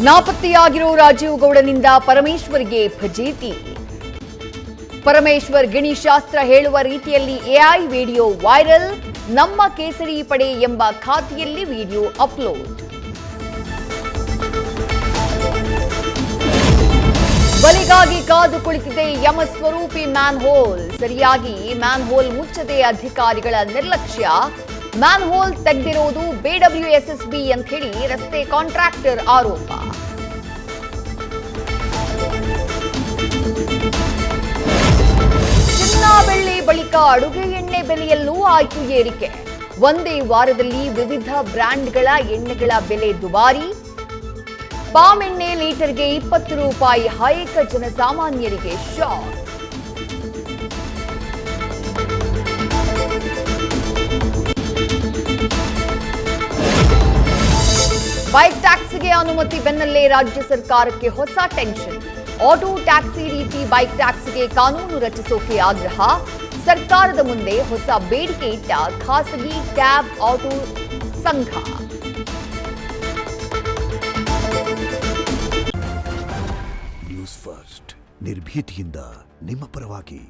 ನಾಪತ್ತೆಯಾಗಿರೋ ರಾಜೀವ್ ಗೌಡನಿಂದ ಪರಮೇಶ್ವರ್ಗೆ ಫಜೀತಿ. ಪರಮೇಶ್ವರ್ ಗಿಣಿಶಾಸ್ತ್ರ ಹೇಳುವ ರೀತಿಯಲ್ಲಿ AI video viral. ನಮ್ಮ ಕೇಸರಿ ಪಡೆ ಎಂಬ ಖಾತೆಯಲ್ಲಿ ವಿಡಿಯೋ ಅಪ್ಲೋಡ್. ಬಲಿಗಾಗಿ ಕಾದು ಕುಳಿತಿದೆ ಯಮಸ್ವರೂಪಿ ಮ್ಯಾನ್ಹೋಲ್. ಸರಿಯಾಗಿ ಮ್ಯಾನ್ಹೋಲ್ ಮುಚ್ಚದೆ ಅಧಿಕಾರಿಗಳ ನಿರ್ಲಕ್ಷ್ಯ. ಮ್ಯಾನ್ಹೋಲ್ ತೆಗೆದಿರೋದು ಬಿಡಬ್ಲ್ಯೂಎಸ್ಎಸ್ಬಿ ಅಂತ ಹೇಳಿ ರಸ್ತೆ ಕಾಂಟ್ರಾಕ್ಟರ್ ಆರೋಪ. ಚಿನ್ನ ಬೆಳ್ಳಿ ಬಳಿಕ ಅಡುಗೆ ಎಣ್ಣೆ ಬೆಲೆಯಲ್ಲೂ ಆಯ್ತು ಏರಿಕೆ. ಒಂದೇ ವಾರದಲ್ಲಿ ವಿವಿಧ ಬ್ರ್ಯಾಂಡ್ಗಳ ಎಣ್ಣೆಗಳ ಬೆಲೆ ದುಬಾರಿ. ಪಾಮ್ ಎಣ್ಣೆ ಲೀಟರ್ಗೆ 20 ರೂಪಾಯಿ ಹೈಕ್. ಜನಸಾಮಾನ್ಯರಿಗೆ ಶಾಕ್. ಬೈಕ್ ಟ್ಯಾಕ್ಸಿಗೆ ಅನುಮತಿ ಬೆನ್ನಲ್ಲೇ ರಾಜ್ಯ ಸರ್ಕಾರಕ್ಕೆ ಹೊಸ ಟೆನ್ಷನ್. ಆಟೋ ಟ್ಯಾಕ್ಸಿ ರೀತಿ ಬೈಕ್ ಟ್ಯಾಕ್ಸಿಗೆ ಕಾನೂನು ರಚಿಸೋಕೆ ಆಗ್ರಹ. ಸರ್ಕಾರದ ಮುಂದೆ ಹೊಸ ಬೇಡಿಕೆ ಇಟ್ಟ ಖಾಸಗಿ ಕ್ಯಾಬ್ ಆಟೋ ಸಂಘ. ನ್ಯೂಸ್ ಫಸ್ಟ್ ನಿರ್ಭೀತಿಯಿಂದ ನಿಮ್ಮ ಪರವಾಗಿ.